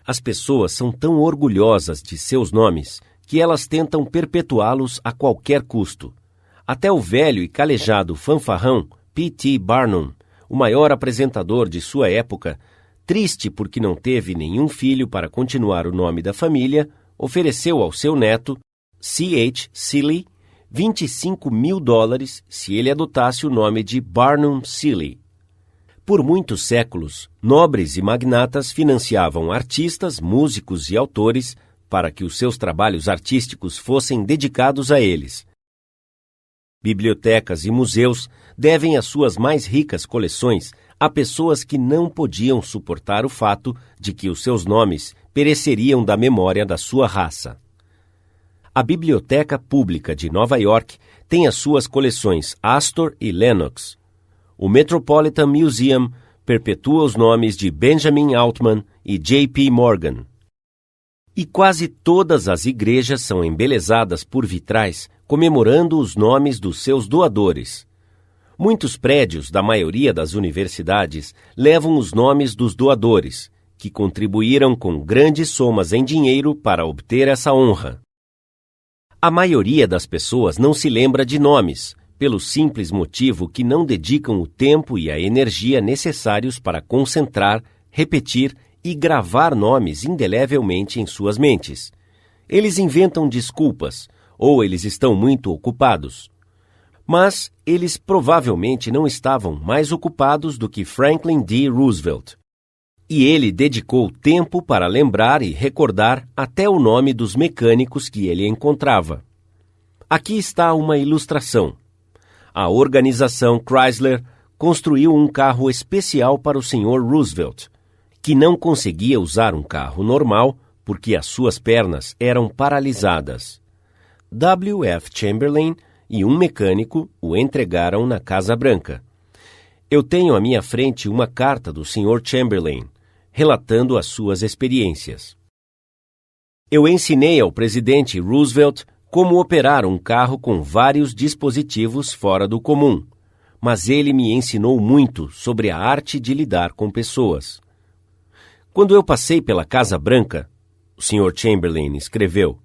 As pessoas são tão orgulhosas de seus nomes que elas tentam perpetuá-los a qualquer custo. Até o velho e calejado fanfarrão P.T. Barnum, o maior apresentador de sua época, triste porque não teve nenhum filho para continuar o nome da família, ofereceu ao seu neto, C.H. Seeley, $25 mil se ele adotasse o nome de Barnum Seeley. Por muitos séculos, nobres e magnatas financiavam artistas, músicos e autores para que os seus trabalhos artísticos fossem dedicados a eles. Bibliotecas e museus devem as suas mais ricas coleções a pessoas que não podiam suportar o fato de que os seus nomes pereceriam da memória da sua raça. A Biblioteca Pública de Nova York tem as suas coleções Astor e Lenox. O Metropolitan Museum perpetua os nomes de Benjamin Altman e J.P. Morgan. E quase todas as igrejas são embelezadas por vitrais comemorando os nomes dos seus doadores. Muitos prédios da maioria das universidades levam os nomes dos doadores, que contribuíram com grandes somas em dinheiro para obter essa honra. A maioria das pessoas não se lembra de nomes, pelo simples motivo que não dedicam o tempo e a energia necessários para concentrar, repetir e gravar nomes indelevelmente em suas mentes. Eles inventam desculpas, ou eles estão muito ocupados. Mas eles provavelmente não estavam mais ocupados do que Franklin D. Roosevelt. E ele dedicou tempo para lembrar e recordar até o nome dos mecânicos que ele encontrava. Aqui está uma ilustração. A organização Chrysler construiu um carro especial para o Sr. Roosevelt, que não conseguia usar um carro normal porque as suas pernas eram paralisadas. W. F. Chamberlain e um mecânico o entregaram na Casa Branca. Eu tenho à minha frente uma carta do Sr. Chamberlain, relatando as suas experiências. Eu ensinei ao presidente Roosevelt como operar um carro com vários dispositivos fora do comum, mas ele me ensinou muito sobre a arte de lidar com pessoas. Quando eu passei pela Casa Branca, o Sr. Chamberlain escreveu,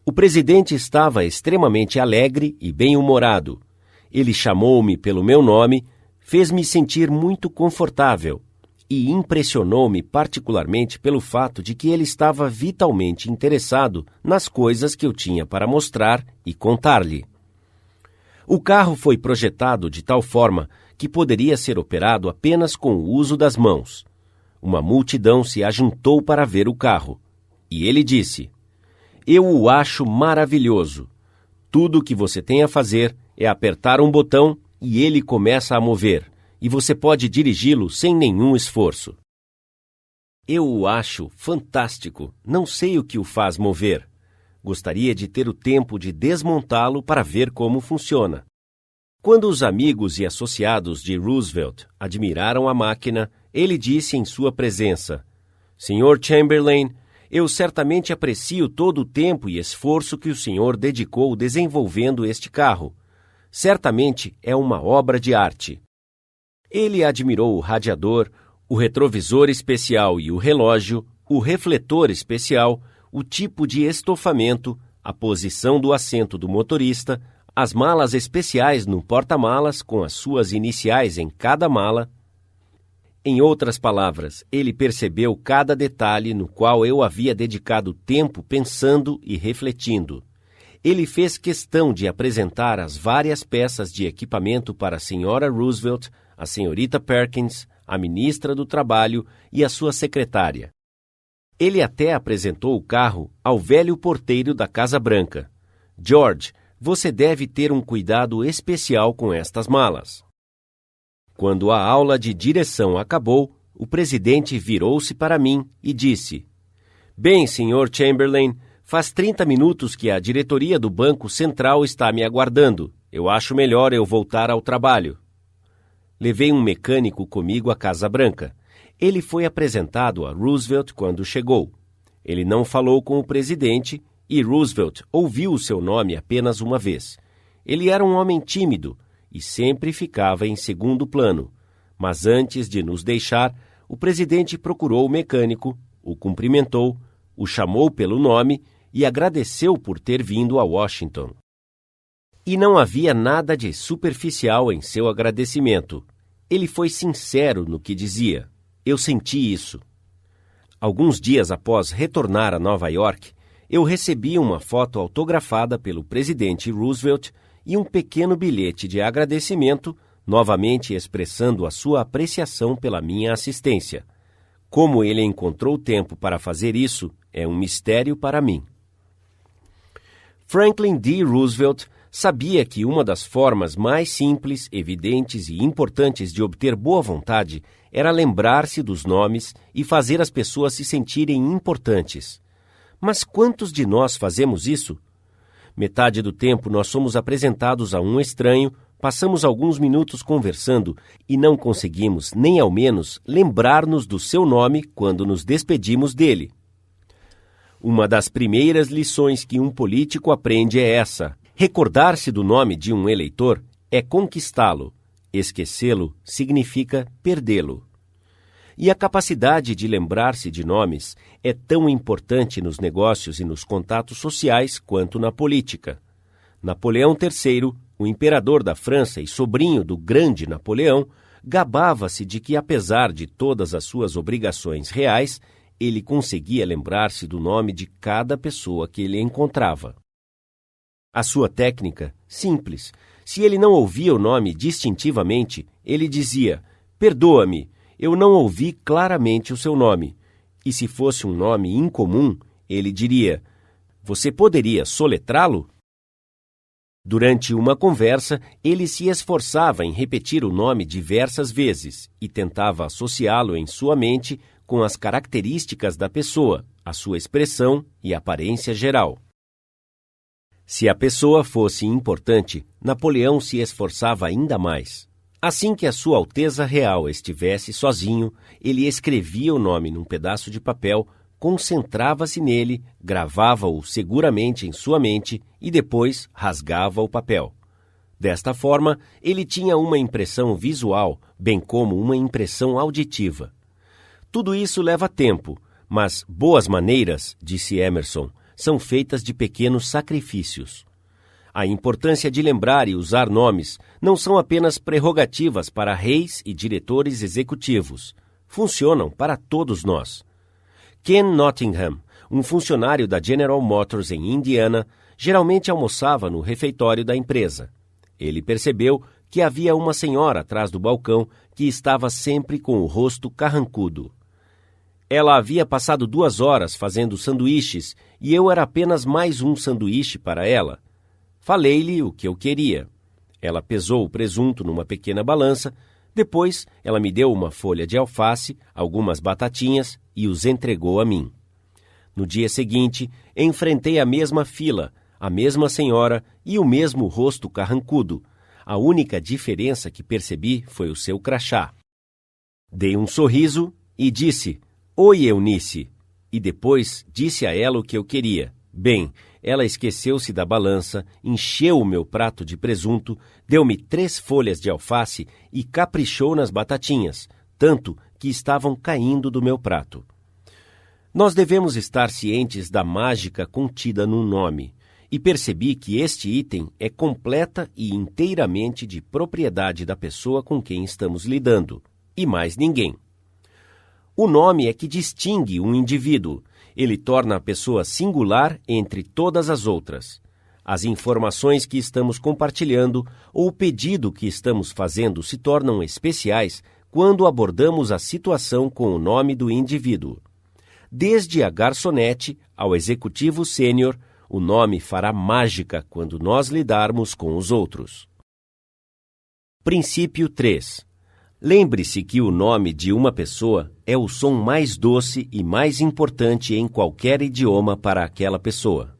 o presidente estava extremamente alegre e bem-humorado. Ele chamou-me pelo meu nome, fez-me sentir muito confortável e impressionou-me particularmente pelo fato de que ele estava vitalmente interessado nas coisas que eu tinha para mostrar e contar-lhe. O carro foi projetado de tal forma que poderia ser operado apenas com o uso das mãos. Uma multidão se ajuntou para ver o carro, e ele disse, eu o acho maravilhoso. Tudo o que você tem a fazer é apertar um botão e ele começa a mover, e você pode dirigi-lo sem nenhum esforço. Eu o acho fantástico, não sei o que o faz mover. Gostaria de ter o tempo de desmontá-lo para ver como funciona. Quando os amigos e associados de Roosevelt admiraram a máquina, ele disse em sua presença, Sr. Chamberlain, eu certamente aprecio todo o tempo e esforço que o senhor dedicou desenvolvendo este carro. Certamente é uma obra de arte. Ele admirou o radiador, o retrovisor especial e o relógio, o refletor especial, o tipo de estofamento, a posição do assento do motorista, as malas especiais no porta-malas com as suas iniciais em cada mala. Em outras palavras, ele percebeu cada detalhe no qual eu havia dedicado tempo pensando e refletindo. Ele fez questão de apresentar as várias peças de equipamento para a Sra. Roosevelt, a Srta. Perkins, a ministra do Trabalho e a sua secretária. Ele até apresentou o carro ao velho porteiro da Casa Branca. George, você deve ter um cuidado especial com estas malas. Quando a aula de direção acabou, o presidente virou-se para mim e disse, Bem, Sr. Chamberlain, faz 30 minutos que a diretoria do Banco Central está me aguardando. Eu acho melhor eu voltar ao trabalho. Levei um mecânico comigo à Casa Branca. Ele foi apresentado a Roosevelt quando chegou. Ele não falou com o presidente e Roosevelt ouviu o seu nome apenas uma vez. Ele era um homem tímido e sempre ficava em segundo plano. Mas antes de nos deixar, o presidente procurou o mecânico, o cumprimentou, o chamou pelo nome e agradeceu por ter vindo a Washington. E não havia nada de superficial em seu agradecimento. Ele foi sincero no que dizia. Eu senti isso. Alguns dias após retornar a Nova York, eu recebi uma foto autografada pelo presidente Roosevelt e um pequeno bilhete de agradecimento, novamente expressando a sua apreciação pela minha assistência. Como ele encontrou tempo para fazer isso é um mistério para mim. Franklin D. Roosevelt sabia que uma das formas mais simples, evidentes e importantes de obter boa vontade era lembrar-se dos nomes e fazer as pessoas se sentirem importantes. Mas quantos de nós fazemos isso? Metade do tempo nós somos apresentados a um estranho, passamos alguns minutos conversando e não conseguimos nem ao menos lembrar-nos do seu nome quando nos despedimos dele. Uma das primeiras lições que um político aprende é essa: recordar-se do nome de um eleitor é conquistá-lo, esquecê-lo significa perdê-lo. E a capacidade de lembrar-se de nomes é tão importante nos negócios e nos contatos sociais quanto na política. Napoleão III, o imperador da França e sobrinho do grande Napoleão, gabava-se de que, apesar de todas as suas obrigações reais, ele conseguia lembrar-se do nome de cada pessoa que ele encontrava. A sua técnica, simples. Se ele não ouvia o nome distintivamente, ele dizia: "Perdoa-me, eu não ouvi claramente o seu nome." E se fosse um nome incomum, ele diria: "Você poderia soletrá-lo?" Durante uma conversa, ele se esforçava em repetir o nome diversas vezes e tentava associá-lo em sua mente com as características da pessoa, a sua expressão e aparência geral. Se a pessoa fosse importante, Napoleão se esforçava ainda mais. Assim que a Sua Alteza Real estivesse sozinho, ele escrevia o nome num pedaço de papel, concentrava-se nele, gravava-o seguramente em sua mente e depois rasgava o papel. Desta forma, ele tinha uma impressão visual, bem como uma impressão auditiva. Tudo isso leva tempo, mas boas maneiras, disse Emerson, são feitas de pequenos sacrifícios. A importância de lembrar e usar nomes não são apenas prerrogativas para reis e diretores executivos. Funcionam para todos nós. Ken Nottingham, um funcionário da General Motors em Indiana, geralmente almoçava no refeitório da empresa. Ele percebeu que havia uma senhora atrás do balcão que estava sempre com o rosto carrancudo. Ela havia passado 2 horas fazendo sanduíches e eu era apenas mais um sanduíche para ela. Falei-lhe o que eu queria. Ela pesou o presunto numa pequena balança, depois ela me deu uma folha de alface, algumas batatinhas e os entregou a mim. No dia seguinte, enfrentei a mesma fila, a mesma senhora e o mesmo rosto carrancudo. A única diferença que percebi foi o seu crachá. Dei um sorriso e disse: "Oi, Eunice", e depois disse a ela o que eu queria. Bem, ela esqueceu-se da balança, encheu o meu prato de presunto, deu-me 3 folhas de alface e caprichou nas batatinhas, tanto que estavam caindo do meu prato. Nós devemos estar cientes da mágica contida num nome, e percebi que este item é completa e inteiramente de propriedade da pessoa com quem estamos lidando, e mais ninguém. O nome é que distingue um indivíduo. Ele torna a pessoa singular entre todas as outras. As informações que estamos compartilhando ou o pedido que estamos fazendo se tornam especiais quando abordamos a situação com o nome do indivíduo. Desde a garçonete ao executivo sênior, o nome fará mágica quando nós lidarmos com os outros. Princípio 3. Lembre-se que o nome de uma pessoa é o som mais doce e mais importante em qualquer idioma para aquela pessoa.